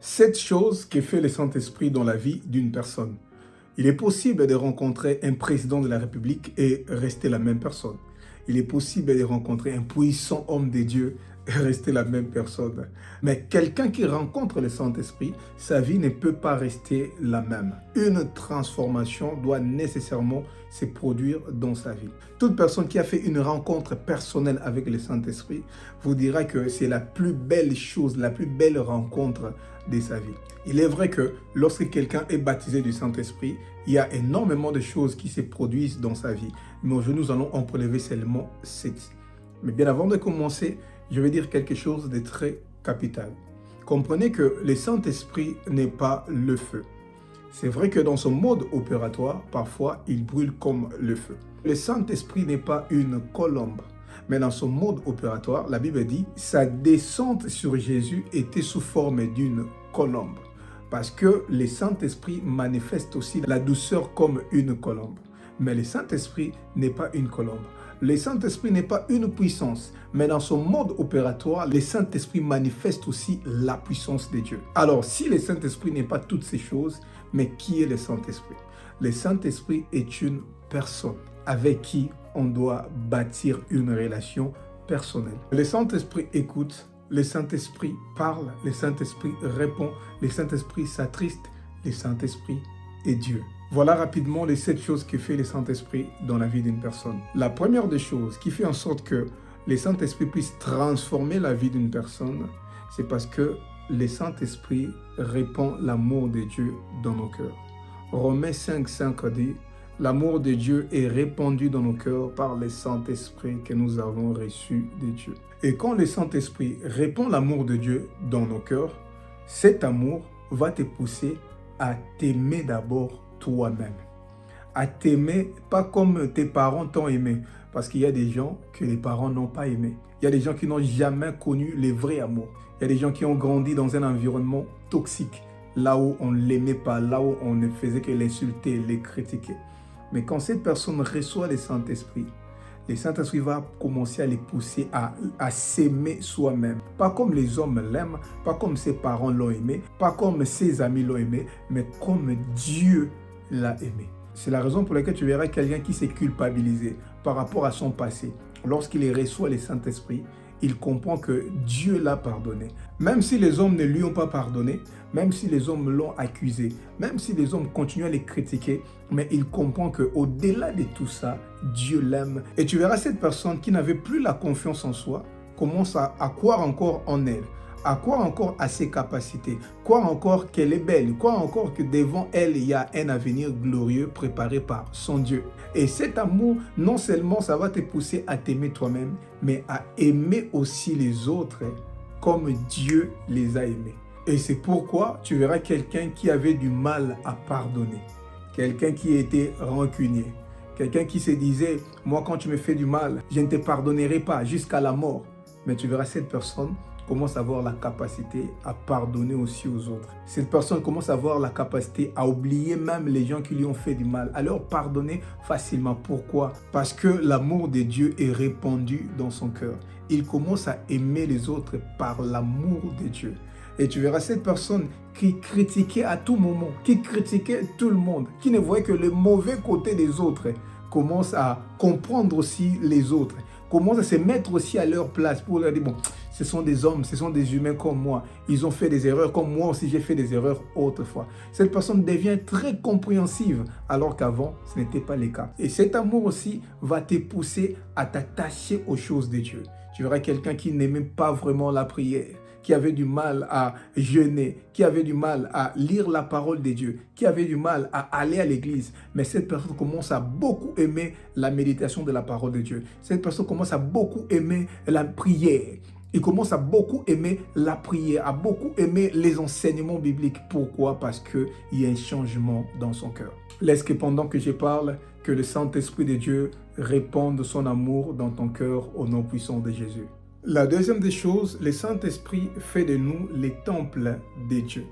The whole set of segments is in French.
7 choses qui fait le Saint-Esprit dans la vie d'une personne. Il est possible de rencontrer un président de la République et rester la même personne. Il est possible de rencontrer un puissant homme de Dieu et rester la même personne. Mais quelqu'un qui rencontre le Saint-Esprit, sa vie ne peut pas rester la même. Une transformation doit nécessairement se produire dans sa vie. Toute personne qui a fait une rencontre personnelle avec le Saint-Esprit vous dira que c'est la plus belle chose, la plus belle rencontre de sa vie. Il est vrai que lorsque quelqu'un est baptisé du Saint-Esprit, il y a énormément de choses qui se produisent dans sa vie. Mais aujourd'hui, nous allons en prélever seulement 7. Mais bien avant de commencer, je vais dire quelque chose de très capital. Comprenez que le Saint-Esprit n'est pas le feu. C'est vrai que dans son mode opératoire, parfois, il brûle comme le feu. Le Saint-Esprit n'est pas une colombe. Mais dans son mode opératoire, la Bible dit « sa descente sur Jésus était sous forme d'une colombe ». Parce que le Saint-Esprit manifeste aussi la douceur comme une colombe. Mais le Saint-Esprit n'est pas une colombe. Le Saint-Esprit n'est pas une puissance, mais dans son mode opératoire, le Saint-Esprit manifeste aussi la puissance de Dieu. Alors, si le Saint-Esprit n'est pas toutes ces choses, mais qui est le Saint-Esprit? Le Saint-Esprit est une personne avec qui on doit bâtir une relation personnelle. Le Saint-Esprit écoute, le Saint-Esprit parle, le Saint-Esprit répond, le Saint-Esprit s'attriste, le Saint-Esprit est Dieu. Voilà rapidement les 7 choses qui fait le Saint-Esprit dans la vie d'une personne. La première des choses qui fait en sorte que le Saint-Esprit puisse transformer la vie d'une personne, c'est parce que le Saint-Esprit répand l'amour de Dieu dans nos cœurs. Romains 5,5 dit « L'amour de Dieu est répandu dans nos cœurs par le Saint-Esprit que nous avons reçu de Dieu. » Et quand le Saint-Esprit répand l'amour de Dieu dans nos cœurs, cet amour va te pousser à t'aimer d'abord toi-même. À t'aimer pas comme tes parents t'ont aimé. Parce qu'il y a des gens que les parents n'ont pas aimé. Il y a des gens qui n'ont jamais connu le vrai amour. Il y a des gens qui ont grandi dans un environnement toxique. Là où on ne l'aimait pas, là où on ne faisait que l'insulter, les critiquer. Mais quand cette personne reçoit le Saint-Esprit va commencer à les pousser à s'aimer soi-même. Pas comme les hommes l'aiment, pas comme ses parents l'ont aimé, pas comme ses amis l'ont aimé, mais comme Dieu l'a aimé. C'est la raison pour laquelle tu verras quelqu'un qui s'est culpabilisé par rapport à son passé. Lorsqu'il reçoit le Saint-Esprit, il comprend que Dieu l'a pardonné. Même si les hommes ne lui ont pas pardonné, même si les hommes l'ont accusé, même si les hommes continuent à les critiquer, mais il comprend qu'au-delà de tout ça, Dieu l'aime. Et tu verras cette personne qui n'avait plus la confiance en soi, commence à croire encore en elle, à croire encore à ses capacités, croire encore qu'elle est belle, croire encore que devant elle, il y a un avenir glorieux préparé par son Dieu. Et cet amour, non seulement ça va te pousser à t'aimer toi-même, mais à aimer aussi les autres comme Dieu les a aimés. Et c'est pourquoi tu verras quelqu'un qui avait du mal à pardonner, quelqu'un qui était rancunier, quelqu'un qui se disait « Moi, quand tu me fais du mal, je ne te pardonnerai pas jusqu'à la mort. » Mais tu verras cette personne commence à avoir la capacité à pardonner aussi aux autres. Cette personne commence à avoir la capacité à oublier même les gens qui lui ont fait du mal, à leur pardonner facilement. Pourquoi? Parce que l'amour de Dieu est répandu dans son cœur. Il commence à aimer les autres par l'amour de Dieu. Et tu verras cette personne qui critiquait à tout moment, qui critiquait tout le monde, qui ne voyait que le mauvais côté des autres, commence à comprendre aussi les autres, commence à se mettre aussi à leur place pour leur dire, bon, ce sont des hommes, ce sont des humains comme moi. Ils ont fait des erreurs comme moi aussi j'ai fait des erreurs autrefois. Cette personne devient très compréhensive alors qu'avant, ce n'était pas le cas. Et cet amour aussi va te pousser à t'attacher aux choses de Dieu. Tu verras quelqu'un qui n'aimait pas vraiment la prière, qui avait du mal à jeûner, qui avait du mal à lire la parole de Dieu, qui avait du mal à aller à l'église. Mais cette personne commence à beaucoup aimer la méditation de la parole de Dieu. Cette personne commence à beaucoup aimer la prière. Il commence à beaucoup aimer la prière, à beaucoup aimer les enseignements bibliques. Pourquoi? Parce qu'il y a un changement dans son cœur. Laisse que pendant que je parle, que le Saint-Esprit de Dieu répande son amour dans ton cœur au nom puissant de Jésus. La deuxième des choses, le Saint-Esprit fait de nous les temples de Dieu.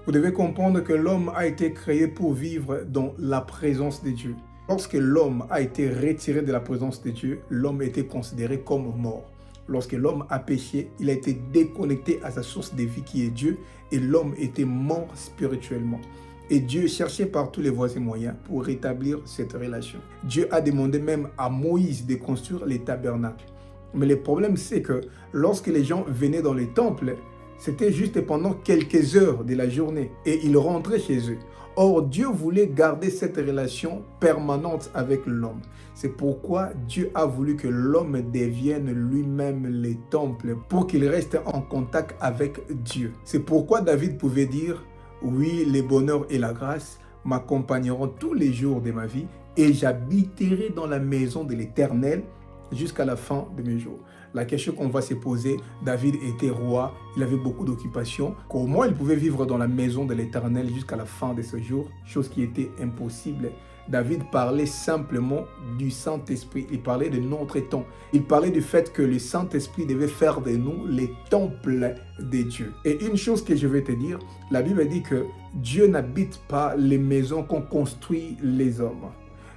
Vous devez comprendre que l'homme a été créé pour vivre dans la présence de Dieu. Lorsque l'homme a été retiré de la présence de Dieu, l'homme était considéré comme mort. Lorsque l'homme a péché, il a été déconnecté à sa source de vie qui est Dieu et l'homme était mort spirituellement. Et Dieu cherchait par tous les voies et moyens pour rétablir cette relation. Dieu a demandé même à Moïse de construire les tabernacles. Mais le problème, c'est que lorsque les gens venaient dans les temples, c'était juste pendant quelques heures de la journée et ils rentraient chez eux. Or, Dieu voulait garder cette relation permanente avec l'homme. C'est pourquoi Dieu a voulu que l'homme devienne lui-même le temple pour qu'il reste en contact avec Dieu. C'est pourquoi David pouvait dire « Oui, le bonheur et la grâce m'accompagneront tous les jours de ma vie et j'habiterai dans la maison de l'Éternel jusqu'à la fin de mes jours. » La question qu'on va se poser, David était roi, il avait beaucoup d'occupations. Comment il pouvait vivre dans la maison de l'Éternel jusqu'à la fin de ce jour? Chose qui était impossible. David parlait simplement du Saint-Esprit. Il parlait de notre temps. Il parlait du fait que le Saint-Esprit devait faire de nous les temples de Dieu. Et une chose que je vais te dire, la Bible dit que Dieu n'habite pas les maisons qu'ont construit les hommes.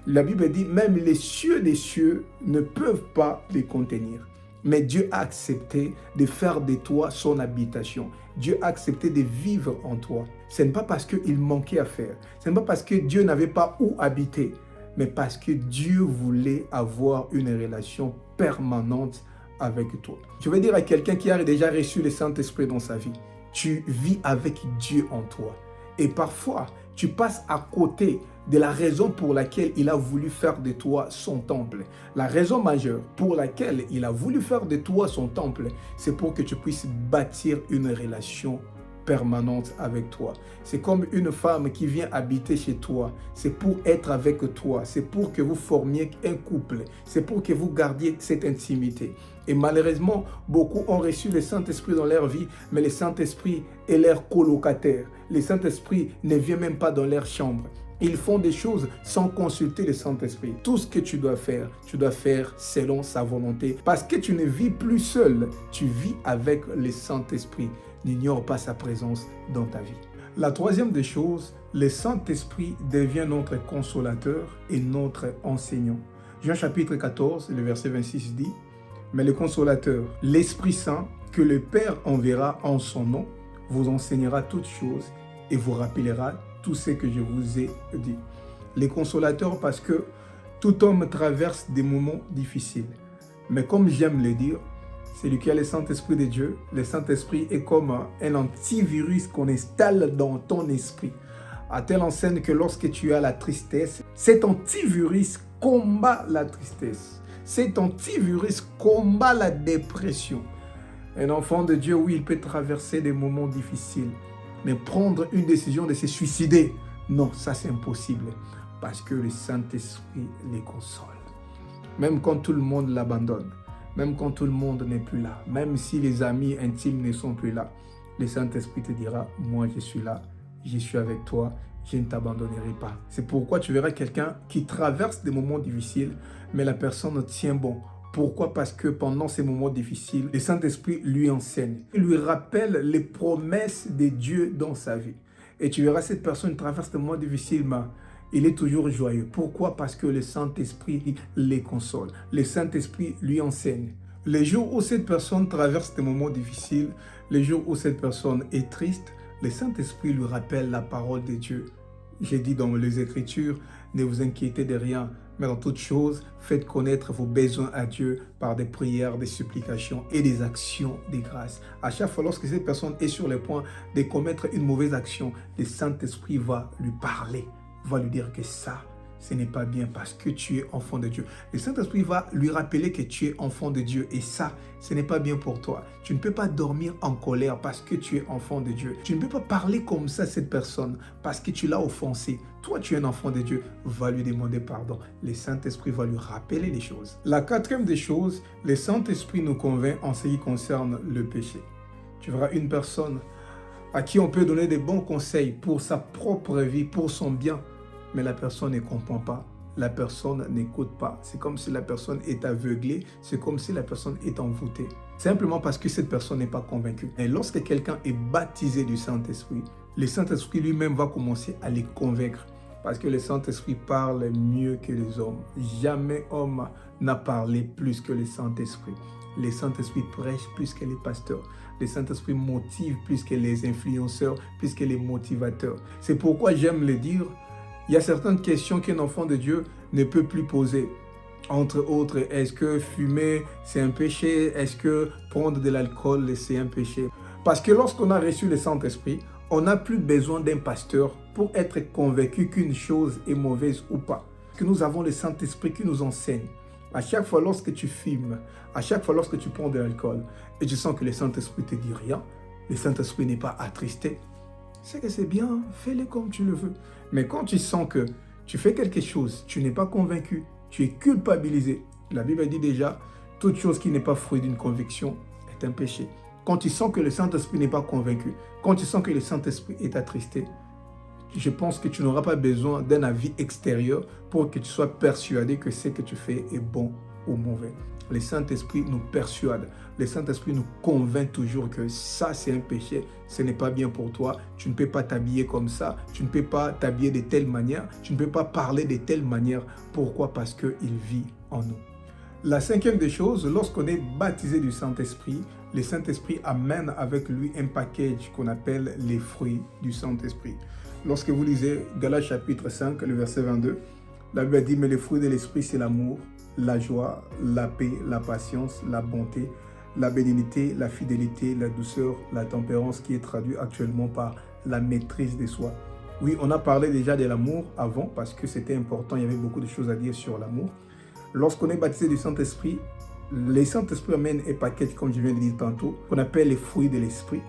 La Bible dit même les cieux des cieux ne peuvent pas les contenir. Mais Dieu a accepté de faire de toi son habitation. Dieu a accepté de vivre en toi. Ce n'est pas parce qu'il manquait à faire. Ce n'est pas parce que Dieu n'avait pas où habiter. Mais parce que Dieu voulait avoir une relation permanente avec toi. Je vais dire à quelqu'un qui a déjà reçu le Saint-Esprit dans sa vie, tu vis avec Dieu en toi. Et parfois, tu passes à côté de la raison pour laquelle il a voulu faire de toi son temple. La raison majeure pour laquelle il a voulu faire de toi son temple, c'est pour que tu puisses bâtir une relation permanente avec toi. C'est comme une femme qui vient habiter chez toi. C'est pour être avec toi. C'est pour que vous formiez un couple. C'est pour que vous gardiez cette intimité. Et malheureusement, beaucoup ont reçu le Saint-Esprit dans leur vie, mais le Saint-Esprit est leur colocataire. Le Saint-Esprit ne vient même pas dans leur chambre. Ils font des choses sans consulter le Saint-Esprit. Tout ce que tu dois faire selon sa volonté. Parce que tu ne vis plus seul, tu vis avec le Saint-Esprit. N'ignore pas sa présence dans ta vie. La troisième des choses, le Saint-Esprit devient notre consolateur et notre enseignant. Jean chapitre 14, le verset 26 dit « Mais le consolateur, l'Esprit Saint, que le Père enverra en son nom, vous enseignera toutes choses et vous rappellera tout ce que je vous ai dit. » Les consolateurs, parce que tout homme traverse des moments difficiles. Mais comme j'aime le dire, celui qui a le Saint-Esprit de Dieu, le Saint-Esprit est comme un antivirus qu'on installe dans ton esprit. À telle enseigne que lorsque tu as la tristesse, cet antivirus combat la tristesse. Cet antivirus combat la dépression. Un enfant de Dieu, oui, il peut traverser des moments difficiles. Mais prendre une décision de se suicider, non, ça c'est impossible. Parce que le Saint-Esprit les console. Même quand tout le monde l'abandonne. Même quand tout le monde n'est plus là, même si les amis intimes ne sont plus là, le Saint-Esprit te dira, moi je suis là, je suis avec toi, je ne t'abandonnerai pas. C'est pourquoi tu verras quelqu'un qui traverse des moments difficiles, mais la personne tient bon. Pourquoi? Parce que pendant ces moments difficiles, le Saint-Esprit lui enseigne. Il lui rappelle les promesses de Dieu dans sa vie. Et tu verras cette personne traverse des moments difficiles, mais il est toujours joyeux. Pourquoi? Parce que le Saint-Esprit les console. Le Saint-Esprit lui enseigne. Les jours où cette personne traverse des moments difficiles, les jours où cette personne est triste, le Saint-Esprit lui rappelle la parole de Dieu. J'ai dit dans les Écritures, ne vous inquiétez de rien, mais dans toutes choses, faites connaître vos besoins à Dieu par des prières, des supplications et des actions de grâce. À chaque fois, lorsque cette personne est sur le point de commettre une mauvaise action, le Saint-Esprit va lui parler. Va lui dire que ça, ce n'est pas bien parce que tu es enfant de Dieu. Le Saint-Esprit va lui rappeler que tu es enfant de Dieu et ça, ce n'est pas bien pour toi. Tu ne peux pas dormir en colère parce que tu es enfant de Dieu. Tu ne peux pas parler comme ça à cette personne parce que tu l'as offensé. Toi, tu es un enfant de Dieu. Va lui demander pardon. Le Saint-Esprit va lui rappeler les choses. La quatrième des choses, le Saint-Esprit nous convainc en ce qui concerne le péché. Tu verras une personne à qui on peut donner des bons conseils pour sa propre vie, pour son bien. Mais la personne ne comprend pas, la personne n'écoute pas. C'est comme si la personne est aveuglée, c'est comme si la personne est envoûtée. Simplement parce que cette personne n'est pas convaincue. Et lorsque quelqu'un est baptisé du Saint-Esprit, le Saint-Esprit lui-même va commencer à les convaincre. Parce que le Saint-Esprit parle mieux que les hommes. Jamais homme n'a parlé plus que le Saint-Esprit. Le Saint-Esprit prêche plus que les pasteurs. Le Saint-Esprit motive plus que les influenceurs, plus que les motivateurs. C'est pourquoi j'aime le dire. Il y a certaines questions qu'un enfant de Dieu ne peut plus poser. Entre autres, est-ce que fumer, c'est un péché? Est-ce que prendre de l'alcool, c'est un péché? Parce que lorsqu'on a reçu le Saint-Esprit, on n'a plus besoin d'un pasteur pour être convaincu qu'une chose est mauvaise ou pas. Que nous avons le Saint-Esprit qui nous enseigne. À chaque fois lorsque tu fumes, à chaque fois lorsque tu prends de l'alcool, et tu sens que le Saint-Esprit ne te dit rien, le Saint-Esprit n'est pas attristé, c'est que c'est bien, fais-le comme tu le veux. Mais quand tu sens que tu fais quelque chose, tu n'es pas convaincu, tu es culpabilisé. La Bible dit déjà, toute chose qui n'est pas fruit d'une conviction est un péché. Quand tu sens que le Saint-Esprit n'est pas convaincu, quand tu sens que le Saint-Esprit est attristé, je pense que tu n'auras pas besoin d'un avis extérieur pour que tu sois persuadé que ce que tu fais est bon ou mauvais. Le Saint-Esprit nous persuade. Le Saint-Esprit nous convainc toujours que ça, c'est un péché. Ce n'est pas bien pour toi. Tu ne peux pas t'habiller comme ça. Tu ne peux pas t'habiller de telle manière. Tu ne peux pas parler de telle manière. Pourquoi? Parce qu'il vit en nous. La cinquième des choses, lorsqu'on est baptisé du Saint-Esprit, le Saint-Esprit amène avec lui un package qu'on appelle les fruits du Saint-Esprit. Lorsque vous lisez Galates chapitre 5, le verset 22, la Bible dit « Mais les fruits de l'Esprit, c'est l'amour, la joie, la paix, la patience, la bonté, la bénignité, la fidélité, la douceur, la tempérance » qui est traduit actuellement par la maîtrise de soi. Oui, on a parlé déjà de l'amour avant parce que c'était important, il y avait beaucoup de choses à dire sur l'amour. Lorsqu'on est baptisé du Saint-Esprit, le Saint-Esprit amène un paquet, comme je viens de dire tantôt, qu'on appelle les fruits de l'Esprit.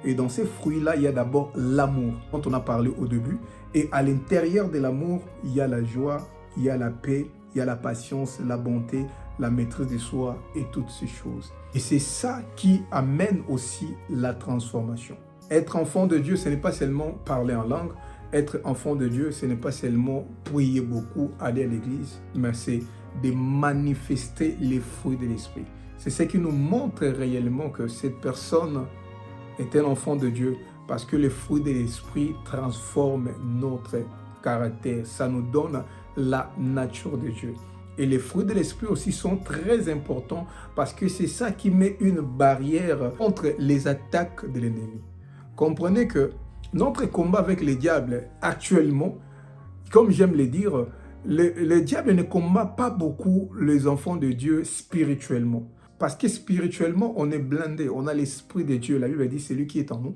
Et dans ces fruits-là, il y a d'abord l'amour, dont on a parlé au début. Et à l'intérieur de l'amour, il y a la joie, il y a la paix, il y a la patience, la bonté, la maîtrise de soi et toutes ces choses. Et c'est ça qui amène aussi la transformation. Être enfant de Dieu, ce n'est pas seulement parler en langue. Être enfant de Dieu, ce n'est pas seulement prier beaucoup, aller à l'église, mais c'est de manifester les fruits de l'Esprit. C'est ce qui nous montre réellement que cette personne est un enfant de Dieu parce que les fruits de l'Esprit transforment notre caractère. Ça nous donne la nature de Dieu. Et les fruits de l'Esprit aussi sont très importants parce que c'est ça qui met une barrière entre les attaques de l'ennemi. Comprenez que notre combat avec le diable actuellement, comme j'aime le dire, le diable ne combat pas beaucoup les enfants de Dieu spirituellement. Parce que spirituellement, on est blindé, on a l'Esprit de Dieu. La Bible dit, celui qui est en nous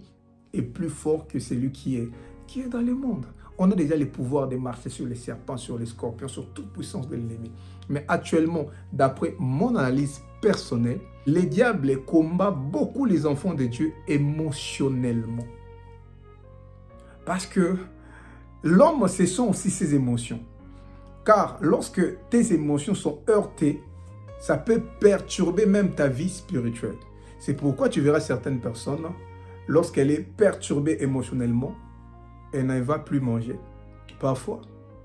est plus fort que celui qui est dans le monde. On a déjà le pouvoir de marcher sur les serpents, sur les scorpions, sur toute puissance de l'ennemi. Mais actuellement, d'après mon analyse personnelle, le diable combat beaucoup les enfants de Dieu émotionnellement. Parce que l'homme, ce sont aussi ses émotions. Car lorsque tes émotions sont heurtées, ça peut perturber même ta vie spirituelle. C'est pourquoi tu verras certaines personnes, lorsqu'elle est perturbée émotionnellement, elle ne va plus manger. Parfois,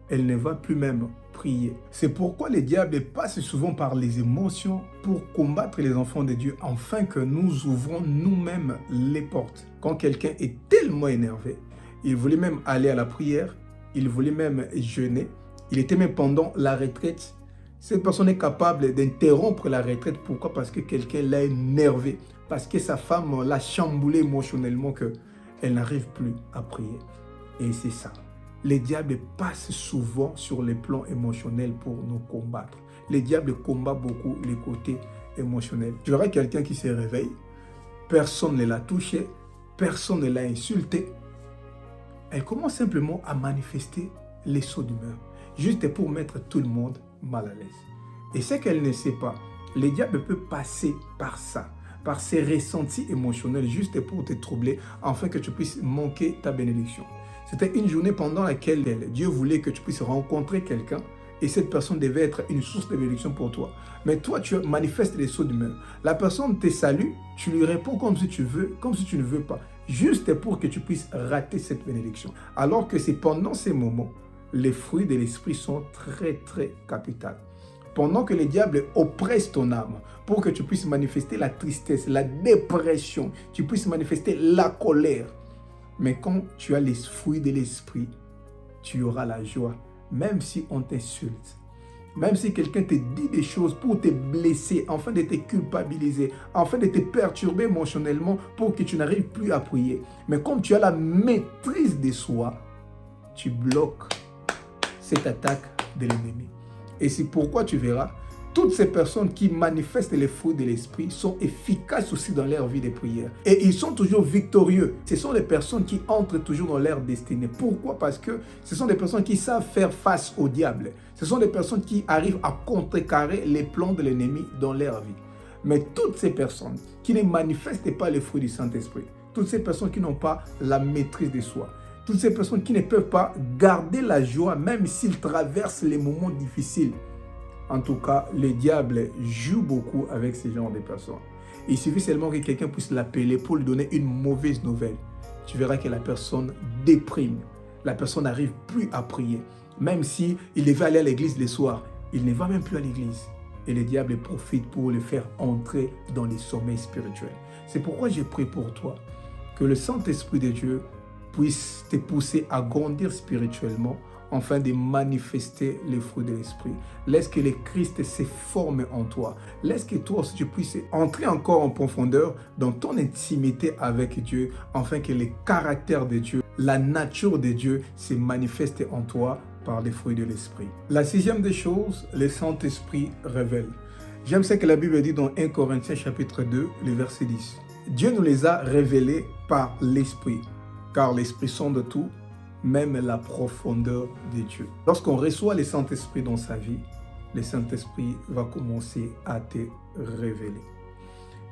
elle ne va plus même prier. C'est pourquoi le diable passe souvent par les émotions pour combattre les enfants de Dieu, afin que nous ouvrons nous-mêmes les portes. Quand quelqu'un est tellement énervé, il voulait même aller à la prière, il voulait même jeûner, il était même pendant la retraite. Cette personne est capable d'interrompre la retraite. Pourquoi? Parce que quelqu'un l'a énervé. Parce que sa femme l'a chamboulé émotionnellement qu'elle n'arrive plus à prier. Et c'est ça. Les diables passent souvent sur les plans émotionnels pour nous combattre. Les diables combattent beaucoup les côtés émotionnels. Tu verras quelqu'un qui se réveille, personne ne l'a touché, personne ne l'a insulté. Elle commence simplement à manifester les sauts d'humeur, juste pour mettre tout le monde mal à l'aise. Et ce qu'elle ne sait pas, le diable peut passer par ça, par ces ressentis émotionnels, juste pour te troubler, afin que tu puisses manquer ta bénédiction. C'était une journée pendant laquelle Dieu voulait que tu puisses rencontrer quelqu'un, et cette personne devait être une source de bénédiction pour toi. Mais toi, tu manifestes les sauts d'humeur. La personne te salue, tu lui réponds comme si tu veux, comme si tu ne veux pas, juste pour que tu puisses rater cette bénédiction. Alors que c'est pendant ces moments, les fruits de l'esprit sont très, très capitaux. Pendant que le diable oppresse ton âme, pour que tu puisses manifester la tristesse, la dépression, tu puisses manifester la colère. Mais quand tu as les fruits de l'esprit, tu auras la joie, même si on t'insulte. Même si quelqu'un te dit des choses pour te blesser, afin de te culpabiliser, afin de te perturber émotionnellement pour que tu n'arrives plus à prier. Mais comme tu as la maîtrise de soi, tu bloques cette attaque de l'ennemi. Et c'est pourquoi tu verras, toutes ces personnes qui manifestent les fruits de l'esprit sont efficaces aussi dans leur vie de prière. Et ils sont toujours victorieux. Ce sont les personnes qui entrent toujours dans leur destinée. Pourquoi? Parce que ce sont des personnes qui savent faire face au diable. Ce sont des personnes qui arrivent à contrecarrer les plans de l'ennemi dans leur vie. Mais toutes ces personnes qui ne manifestent pas les fruits du Saint-Esprit, toutes ces personnes qui n'ont pas la maîtrise de soi, toutes ces personnes qui ne peuvent pas garder la joie même s'ils traversent les moments difficiles, en tout cas, le diable joue beaucoup avec ce genre de personnes. Il suffit seulement que quelqu'un puisse l'appeler pour lui donner une mauvaise nouvelle. Tu verras que la personne déprime. La personne n'arrive plus à prier. Même s'il devait aller à l'église le soir, il ne va même plus à l'église. Et le diable profite pour le faire entrer dans les sommets spirituels. C'est pourquoi j'ai prié pour toi. Que le Saint-Esprit de Dieu puisse te pousser à grandir spirituellement, afin de manifester les fruits de l'esprit. Laisse que le Christ se forme en toi. Laisse que toi aussi tu puisses entrer encore en profondeur dans ton intimité avec Dieu, afin que le caractère de Dieu, la nature de Dieu se manifeste en toi par les fruits de l'esprit. La sixième des choses, le Saint-Esprit révèle. J'aime ce que la Bible dit dans 1 Corinthiens chapitre 2, le verset 10. Dieu nous les a révélés par l'Esprit, car l'Esprit sonde tout, même la profondeur de Dieu. Lorsqu'on reçoit le Saint-Esprit dans sa vie, le Saint-Esprit va commencer à te révéler.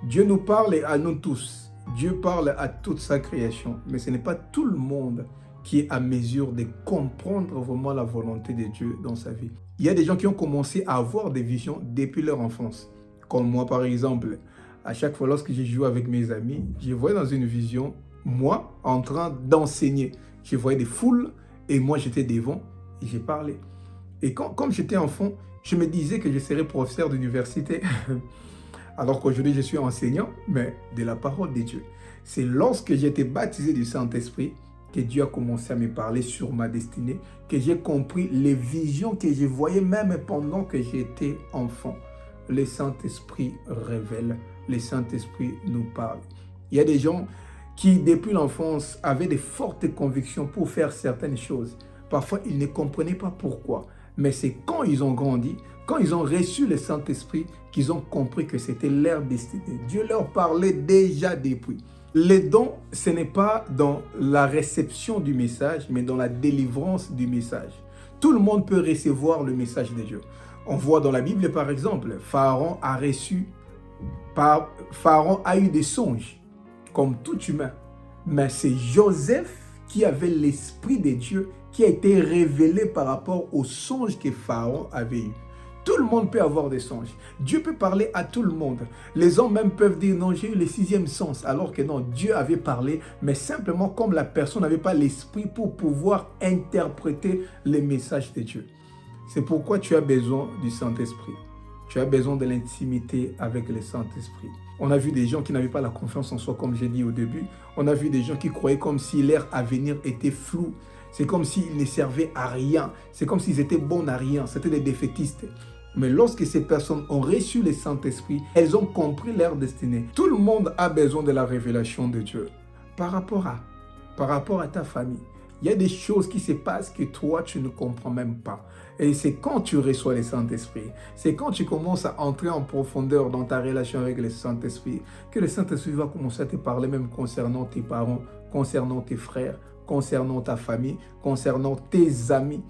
Dieu nous parle à nous tous. Dieu parle à toute sa création. Mais ce n'est pas tout le monde qui est à mesure de comprendre vraiment la volonté de Dieu dans sa vie. Il y a des gens qui ont commencé à avoir des visions depuis leur enfance. Comme moi, par exemple. À chaque fois, lorsque j'ai joué avec mes amis, je voyais dans une vision, moi, en train d'enseigner. Je voyais des foules et moi j'étais devant et j'ai parlé. Et comme j'étais enfant, je me disais que je serais professeur d'université. Alors qu'aujourd'hui je suis enseignant, mais de la parole de Dieu. C'est lorsque j'ai été baptisé du Saint-Esprit que Dieu a commencé à me parler sur ma destinée, que j'ai compris les visions que je voyais même pendant que j'étais enfant. Le Saint-Esprit révèle, le Saint-Esprit nous parle. Il y a des gens qui, depuis l'enfance, avaient de fortes convictions pour faire certaines choses. Parfois, ils ne comprenaient pas pourquoi. Mais c'est quand ils ont grandi, quand ils ont reçu le Saint-Esprit, qu'ils ont compris que c'était leur destinée. Dieu leur parlait déjà depuis. Les dons, ce n'est pas dans la réception du message, mais dans la délivrance du message. Tout le monde peut recevoir le message de Dieu. On voit dans la Bible, par exemple, Pharaon a eu des songes, comme tout humain. Mais c'est Joseph qui avait l'Esprit de Dieu qui a été révélé par rapport aux songes que Pharaon avait eu. Tout le monde peut avoir des songes. Dieu peut parler à tout le monde. Les hommes même peuvent dire non, j'ai eu le sixième sens. Alors que non, Dieu avait parlé, mais simplement comme la personne n'avait pas l'esprit pour pouvoir interpréter les messages de Dieu. C'est pourquoi tu as besoin du Saint-Esprit. Tu as besoin de l'intimité avec le Saint-Esprit. On a vu des gens qui n'avaient pas la confiance en soi, comme j'ai dit au début. On a vu des gens qui croyaient comme si leur avenir était flou. C'est comme s'ils ne servaient à rien. C'est comme s'ils étaient bons à rien. C'était des défaitistes. Mais lorsque ces personnes ont reçu le Saint-Esprit, elles ont compris leur destinée. Tout le monde a besoin de la révélation de Dieu. Par rapport à ta famille. Il y a des choses qui se passent que toi, tu ne comprends même pas. Et c'est quand tu reçois le Saint-Esprit, c'est quand tu commences à entrer en profondeur dans ta relation avec le Saint-Esprit, que le Saint-Esprit va commencer à te parler même concernant tes parents, concernant tes frères, concernant ta famille, concernant tes amis.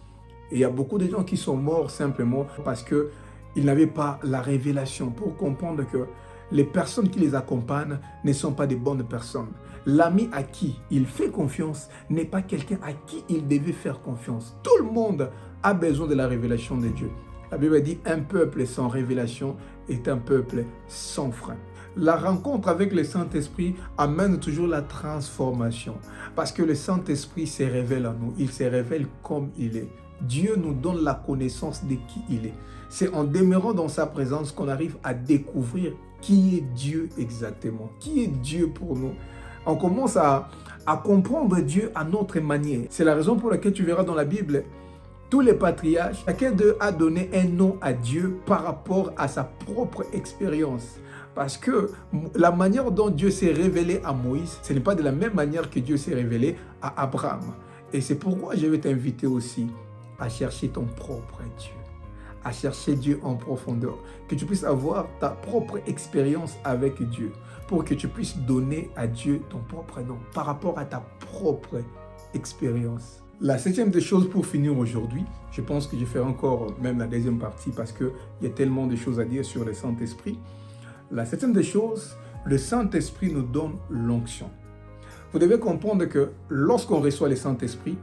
Et il y a beaucoup de gens qui sont morts simplement parce qu'ils n'avaient pas la révélation pour comprendre que les personnes qui les accompagnent ne sont pas des bonnes personnes. L'ami à qui il fait confiance n'est pas quelqu'un à qui il devait faire confiance. Tout le monde a besoin de la révélation de Dieu. La Bible dit un peuple sans révélation est un peuple sans frein. La rencontre avec le Saint-Esprit amène toujours la transformation. Parce que le Saint-Esprit se révèle à nous. Il se révèle comme il est. Dieu nous donne la connaissance de qui il est. C'est en demeurant dans sa présence qu'on arrive à découvrir qui est Dieu exactement. Qui est Dieu pour nous. On commence à comprendre Dieu à notre manière. C'est la raison pour laquelle tu verras dans la Bible, tous les patriarches, chacun d'eux a donné un nom à Dieu par rapport à sa propre expérience. Parce que la manière dont Dieu s'est révélé à Moïse, ce n'est pas de la même manière que Dieu s'est révélé à Abraham. Et c'est pourquoi je vais t'inviter aussi à chercher ton propre Dieu, à chercher Dieu en profondeur, que tu puisses avoir ta propre expérience avec Dieu, pour que tu puisses donner à Dieu ton propre nom par rapport à ta propre expérience. La septième des choses pour finir aujourd'hui, je pense que je ferai encore même la deuxième partie parce qu'il y a tellement de choses à dire sur le Saint-Esprit. La septième des choses, le Saint-Esprit nous donne l'onction. Vous devez comprendre que lorsqu'on reçoit le Saint-Esprit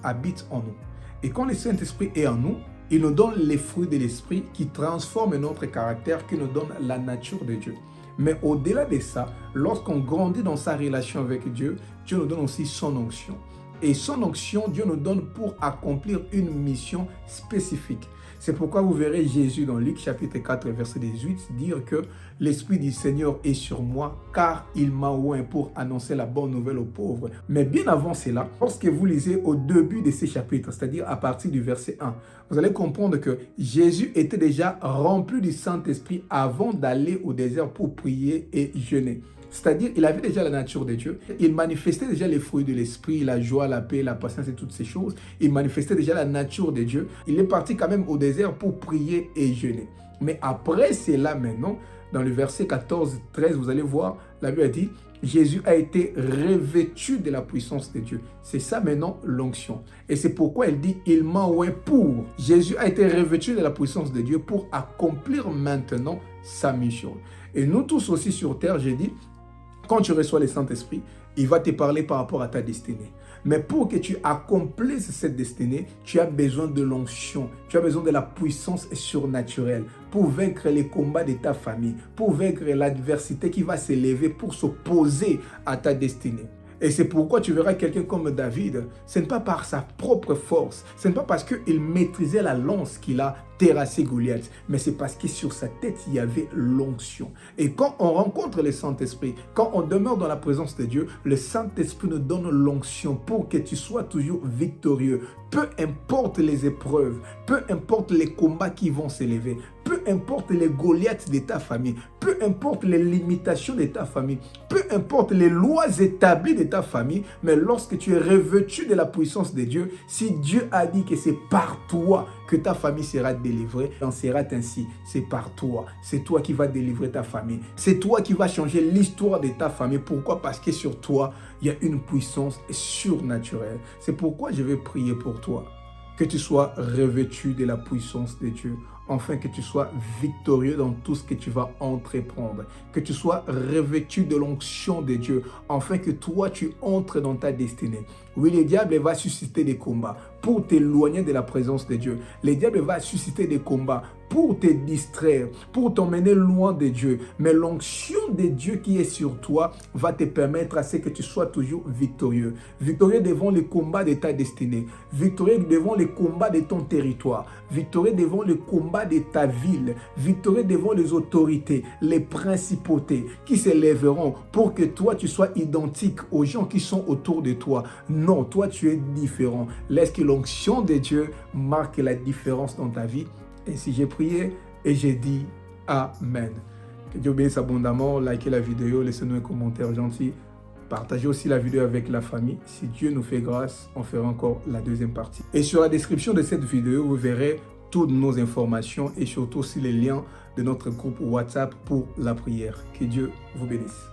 habite en nous. Et quand le Saint-Esprit est en nous, il nous donne les fruits de l'Esprit qui transforment notre caractère, qui nous donnent la nature de Dieu. Mais au-delà de ça, lorsqu'on grandit dans sa relation avec Dieu, Dieu nous donne aussi son onction. Et son onction, Dieu nous donne pour accomplir une mission spécifique. C'est pourquoi vous verrez Jésus dans Luc chapitre 4, verset 18, dire que l'Esprit du Seigneur est sur moi, car il m'a oint pour annoncer la bonne nouvelle aux pauvres. Mais bien avant cela, lorsque vous lisez au début de ces chapitres, c'est-à-dire à partir du verset 1, vous allez comprendre que Jésus était déjà rempli du Saint-Esprit avant d'aller au désert pour prier et jeûner. C'est-à-dire, il avait déjà la nature de Dieu. Il manifestait déjà les fruits de l'esprit, la joie, la paix, la patience et toutes ces choses. Il manifestait déjà la nature de Dieu. Il est parti quand même au désert pour prier et jeûner. Mais après cela maintenant, dans le verset 14-13, vous allez voir, la Bible a dit, Jésus a été revêtu de la puissance de Dieu. C'est ça maintenant l'onction. Et c'est pourquoi elle dit, il m'a oint pour. Jésus a été revêtu de la puissance de Dieu pour accomplir maintenant sa mission. Et nous tous aussi sur terre, j'ai dit, quand tu reçois le Saint-Esprit, il va te parler par rapport à ta destinée. Mais pour que tu accomplisses cette destinée, tu as besoin de l'onction, tu as besoin de la puissance surnaturelle pour vaincre les combats de ta famille, pour vaincre l'adversité qui va s'élever pour s'opposer à ta destinée. Et c'est pourquoi tu verras quelqu'un comme David, ce n'est pas par sa propre force, ce n'est pas parce qu'il maîtrisait la lance qu'il a terrassé Goliath, mais c'est parce que sur sa tête, il y avait l'onction. Et quand on rencontre le Saint-Esprit, quand on demeure dans la présence de Dieu, le Saint-Esprit nous donne l'onction pour que tu sois toujours victorieux. Peu importe les épreuves, peu importe les combats qui vont s'élever, peu importe les Goliaths de ta famille, peu importe les limitations de ta famille, peu importe les lois établies de ta famille, mais lorsque tu es revêtu de la puissance de Dieu, si Dieu a dit que c'est par toi que ta famille sera délivrée, en sera ainsi. C'est par toi. C'est toi qui vas délivrer ta famille. C'est toi qui vas changer l'histoire de ta famille. Pourquoi? Parce que sur toi, il y a une puissance surnaturelle. C'est pourquoi je vais prier pour toi. Que tu sois revêtu de la puissance de Dieu, afin que tu sois victorieux dans tout ce que tu vas entreprendre. Que tu sois revêtu de l'onction de Dieu, afin que toi, tu entres dans ta destinée. Oui, le diable va susciter des combats pour t'éloigner de la présence de Dieu. Le diable va susciter des combats pour te distraire, pour t'emmener loin de Dieu. Mais l'onction de Dieu qui est sur toi va te permettre à ce que tu sois toujours victorieux. Victorieux devant les combats de ta destinée. Victorieux devant les combats de ton territoire. Victorieux devant les combats de ta ville. Victorieux devant les autorités, les principautés qui s'élèveront pour que toi, tu sois identique aux gens qui sont autour de toi. Non, toi, tu es différent. Laisse que l'onction de Dieu marque la différence dans ta vie. Et si j'ai prié et j'ai dit Amen. Que Dieu bénisse abondamment. Likez la vidéo, laissez-nous un commentaire gentil. Partagez aussi la vidéo avec la famille. Si Dieu nous fait grâce, on fera encore la deuxième partie. Et sur la description de cette vidéo, vous verrez toutes nos informations et surtout aussi les liens de notre groupe WhatsApp pour la prière. Que Dieu vous bénisse.